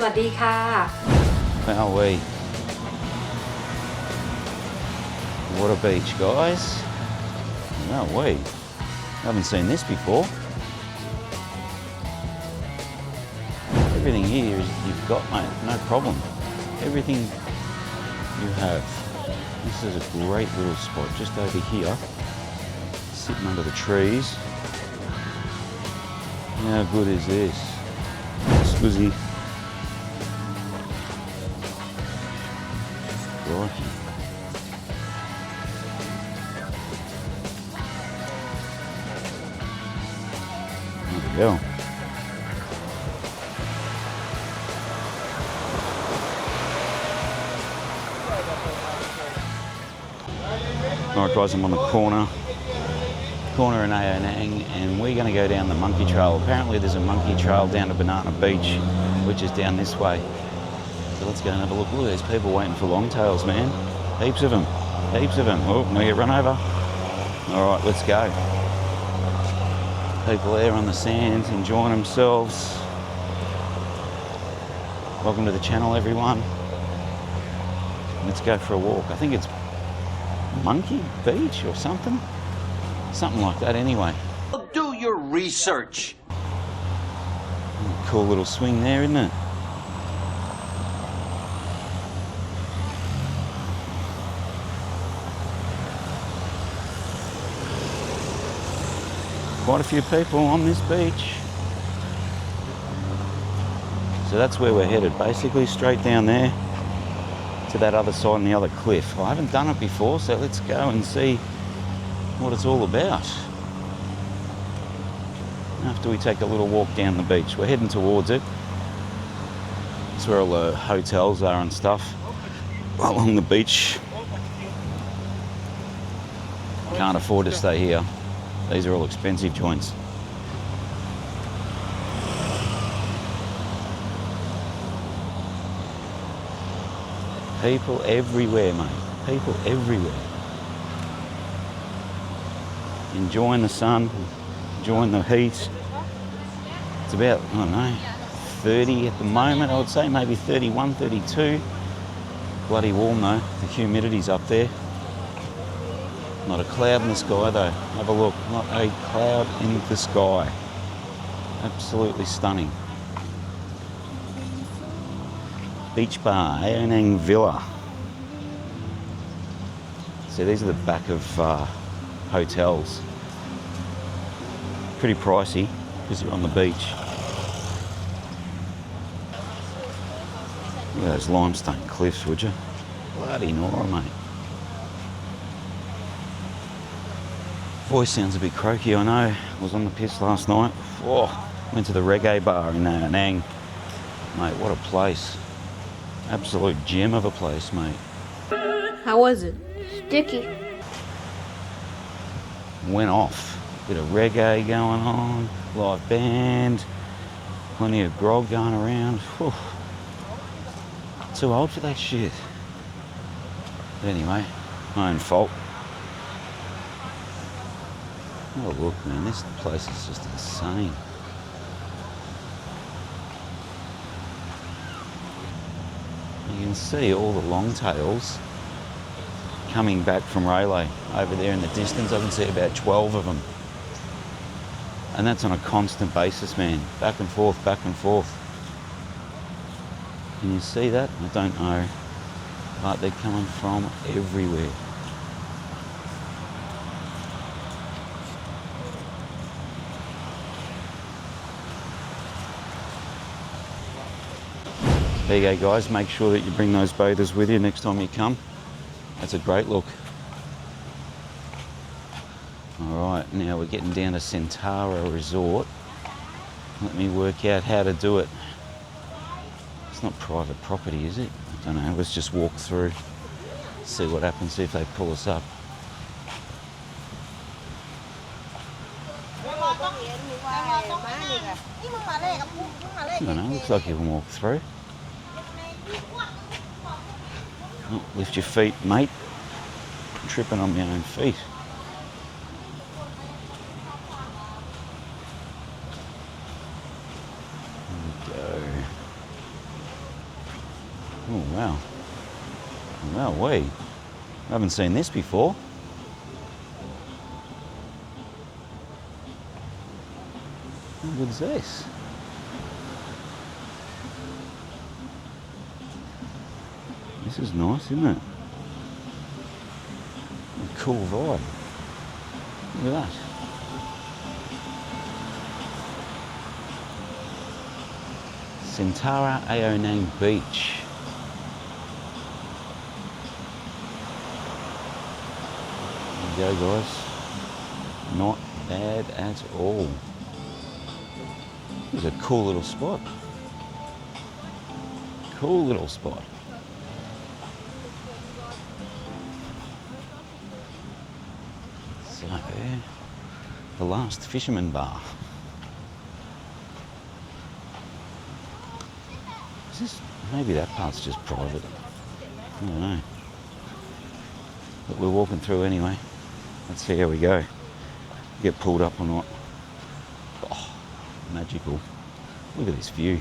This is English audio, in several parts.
วัสดีค่ะ Wowee. What a beach, guys. Wowee. Haven't seen this before. Everything here is you've got, mate, no problem. Everything you have. This is a great little spot just over here, sitting under the trees. How good is this? Squizzy. Crikey. There we go. Alright guys, I'm on the corner in Aonang, and we're going to go down the monkey trail. Apparently there's a monkey trail down to Banana Beach, which is down this way. So let's go and have a look. Look, there's people waiting for longtails, man. Heaps of them. Heaps of them. Oh, I'm going to get run over. Alright, let's go. People there on the sands enjoying themselves. Welcome to the channel, everyone. Let's go for a walk. I think it's Monkey Beach or something. Something like that anyway. Do your research. Cool little swing there, isn't it? Quite a few people on this beach. So that's where we're headed, basically straight down there to that other side and the other cliff. I haven't done it before, so let's go and see what it's all about after we take a little walk down the beach. We're heading towards it. That's where all the hotels are and stuff along the beach. Can't afford to stay here. These are all expensive joints. People everywhere, mate. People everywhere. Enjoying the sun, enjoying the heat. It's about, I don't know, 30 at the moment, I would say, maybe 31, 32. Bloody warm though, the humidity's up there. Not a cloud in the sky though. Have a look, not a cloud in the sky. Absolutely stunning. Beach Bar, Aonang Villa. So these are the back of hotels. Pretty pricey because you're on the beach. Look at those limestone cliffs, would you? Bloody Nora, mate. Voice sounds a bit croaky, I know. I was on the piss last night. Oh, went to the reggae bar in Aonang. Mate, what a place. Absolute gem of a place, mate. How was it? Sticky. Went off. Bit of reggae going on, live band, plenty of grog going around. Whew. Too old for that shit. But anyway, my own fault. Oh look, man, this place is just insane. You can see all the longtails coming back from Railay over there in the distance. I can see about 12 of them. And that's on a constant basis, man. Back and forth, back and forth. Can you see that? I don't know. But they're coming from everywhere. There you go, guys. Make sure that you bring those bathers with you next time you come. That's a great look. All right, now we're getting down to Centara Resort. Let me work out how to do it. It's not private property, is it? I don't know. Let's just walk through, see what happens, see if they pull us up. I don't know. Looks like you can walk through. Oh, lift your feet, mate. I'm tripping on my own feet. There we go. Oh, wow. Wow, I haven't seen this before. How good is this? This is nice, isn't it? A cool vibe. Look at that. Sentara Aonang Beach. There you go, guys. Not bad at all. This is a cool little spot. Cool little spot. So there, the last fisherman bar. Is this, maybe that part's just private. I don't know. But we're walking through anyway. Let's see how we go. Get pulled up or not. Oh, magical. Look at this view.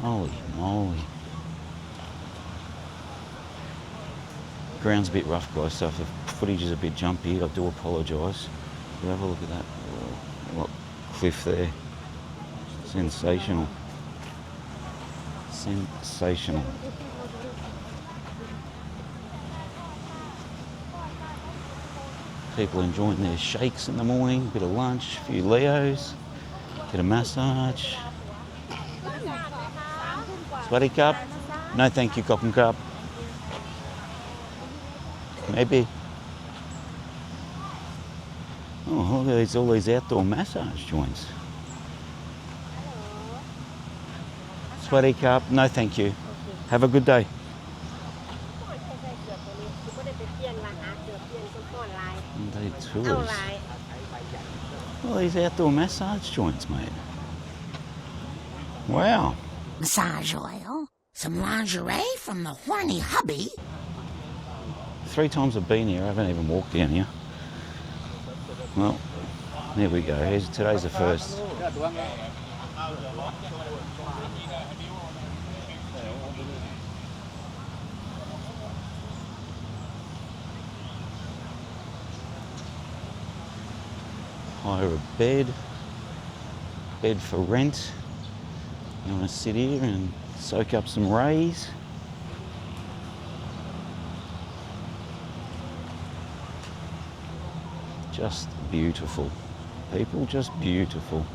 Holy moly. Ground's a bit rough, guys, so if the footage is a bit jumpy, I do apologise. But have a look at that cliff there. Sensational. Sensational. People enjoying their shakes in the morning, bit of lunch, a few Leos, bit of massage. Sweaty cup? No thank you, cotton cup. Maybe. Oh, look at all these outdoor massage joints. Sweaty cup? No thank you. Have a good day. Day tours. All these outdoor massage joints, mate. Wow. Massage oil, some lingerie from the horny hubby. 3 times I've been here, I haven't even walked down here. Well, there we go. Today's the first. Hire a bed for rent. You want to sit here and soak up some rays. Just beautiful. People, just beautiful.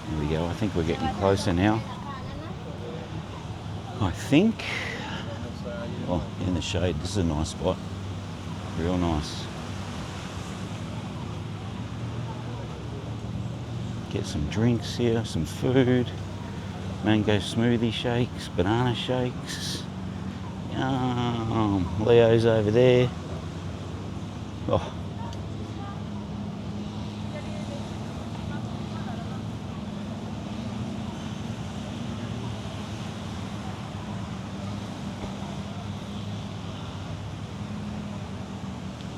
There we go. I think we're getting closer now. I think. Oh, in the shade. This is a nice spot. Real nice. Get some drinks here, some food. Mango smoothie shakes, banana shakes. Yum. Leo's over there. Oh.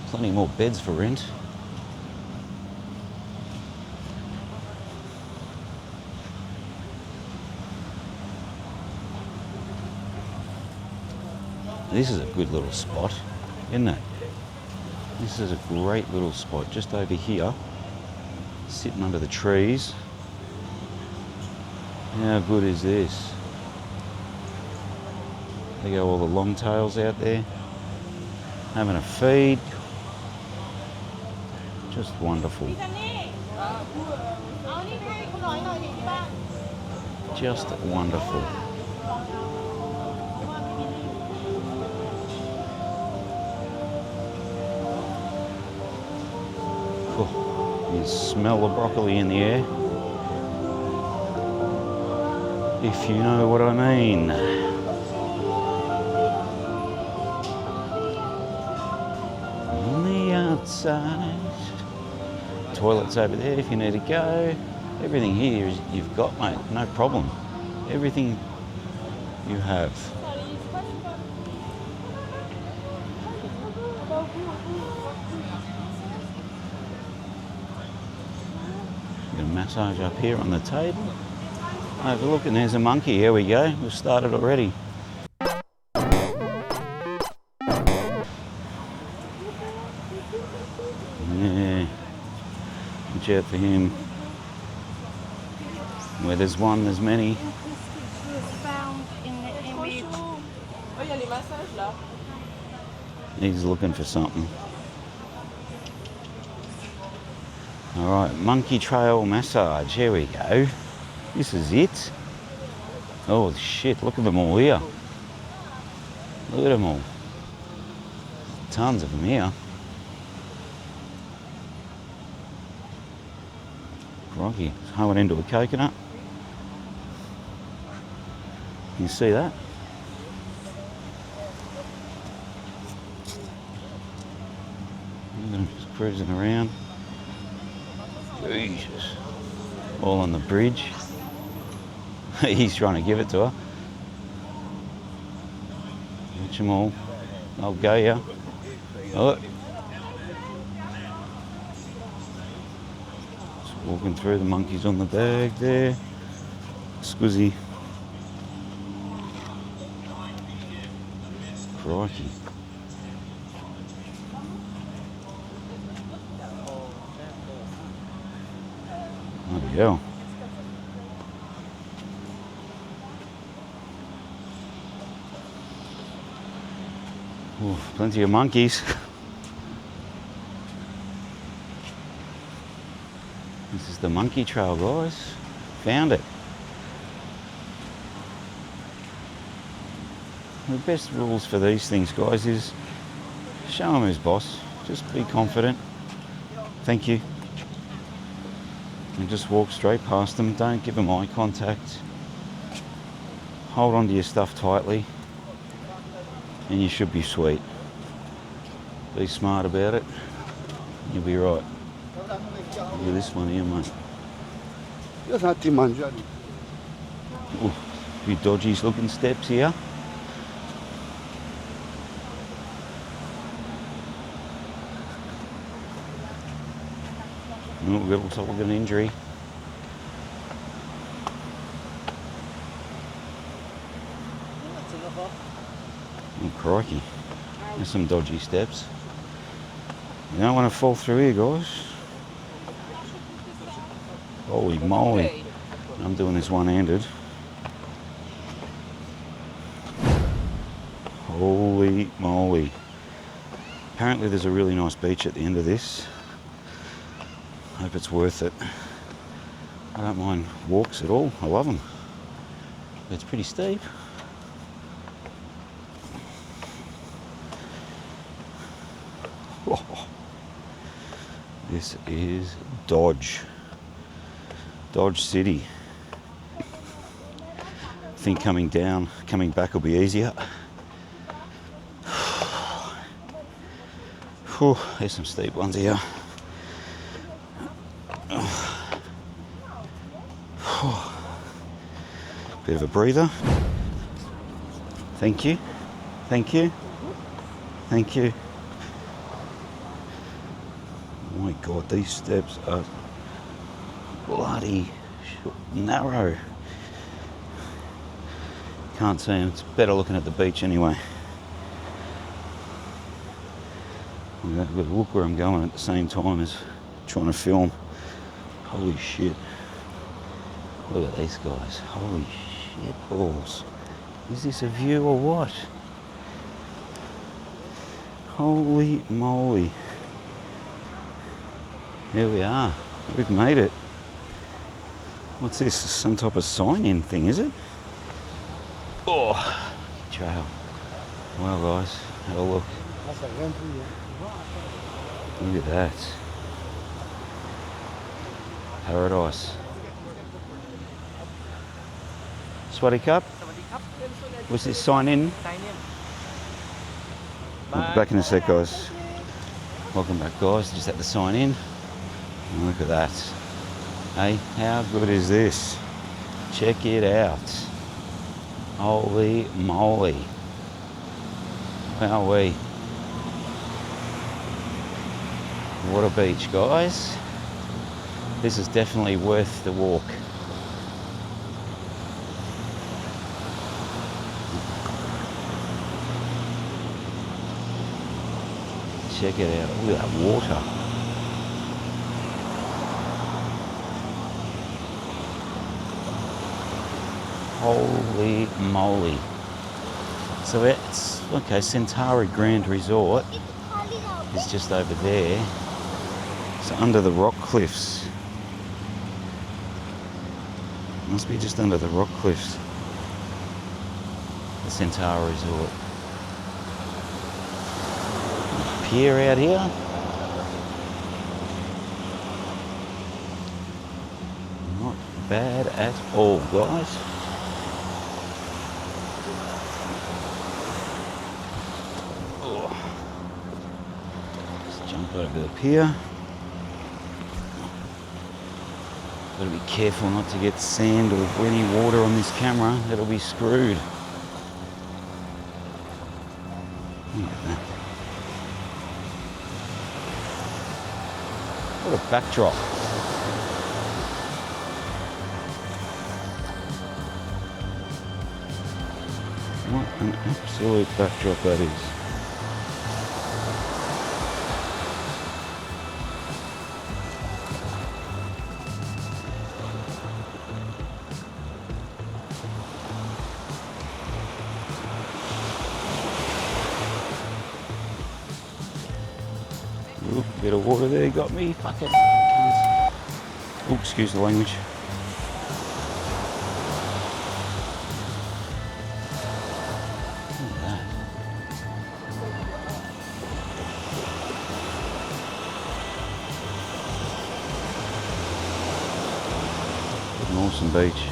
Plenty more beds for rent. This is a good little spot, isn't it? This is a great little spot just over here, sitting under the trees. How good is this? There go all the longtails out there, having a feed. Just wonderful. Just wonderful. You can smell the broccoli in the air, if you know what I mean. On the outside. Toilets over there if you need to go. Everything here is, you've got, mate, no problem. Everything you have. Got a massage up here on the table. Have a look, and there's a monkey. Here we go. We've started already. Yeah. Watch out for him. Where there's one, there's many. Found in the image. He's looking for something. All right, monkey trail massage. Here we go. This is it. Oh shit, look at them all here. Look at them all. Tons of them here. Crikey, I went into a coconut. You see that? Look at them just cruising around. Jesus. All on the bridge. He's trying to give it to her. Watch them all. I'll go, yeah. Oh. Just walking through, the monkeys on the bag there. Squizzy. Crikey. Bloody hell. Ooh, plenty of monkeys. This is the monkey trail, guys. Found it. The best rules for these things, guys, is show them who's boss. Just be confident. Thank you. And just walk straight past them. Don't give them eye contact. Hold on to your stuff tightly. And you should be sweet. Be smart about it. You'll be right. Look at this one here, mate. Ooh, a few dodgy looking steps here. Oh, it looks like we've got an injury. Oh, crikey. There's some dodgy steps. You don't want to fall through here, guys. Holy moly. I'm doing this one-handed. Holy moly. Apparently there's a really nice beach at the end of this. Hope it's worth it. I don't mind walks at all. I love them. But it's pretty steep. Oh. This is Dodge City. I think coming back will be easier. Whew, there's some steep ones here. Bit of a breather. Thank you. Thank you. Thank you. Oh my God, these steps are bloody narrow. Can't see them. It's better looking at the beach anyway. Look where I'm going at the same time as trying to film. Holy shit. Look at these guys. Holy shit balls. Is this a view or what? Holy moly. Here we are. We've made it. What's this? Some type of sign-in thing, is it? Oh, trail. Well, guys, have a look. Look at that. Paradise. Swaddy Cup. What's this, sign in? Back in a sec, guys. Welcome back, guys. Just had to sign in. And look at that. Hey, how good is this? Check it out. Holy moly. Wowee. What a beach, guys. This is definitely worth the walk. Check it out, look at that water. Holy moly. So it's, okay, Centauri Grand Resort is just over there. It's under the rock cliffs. Must be just under the rock cliffs. The Centauri Resort. Pier out here. Not bad at all, guys. Oh. Let's jump over the pier. Got to be careful not to get sand or any water on this camera. It'll be screwed. Look at that. What a backdrop. What an absolute backdrop that is. Ooh, bit of water there got me. Fuck it. Oh, excuse the language. Look at that. An awesome beach.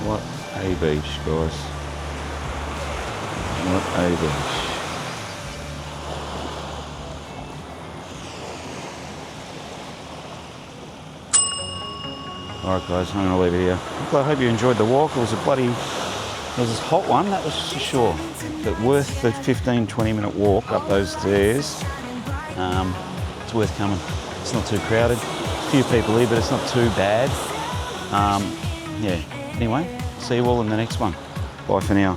What a beach, guys. What a beach. Alright guys, I'm going to leave it here. I hope you enjoyed the walk. It was a bloody, it was a hot one, that was for sure. But worth the 15-20 minute walk up those stairs. It's worth coming. It's not too crowded. A few people here, but it's not too bad. Yeah. Anyway, see you all in the next one. Bye for now.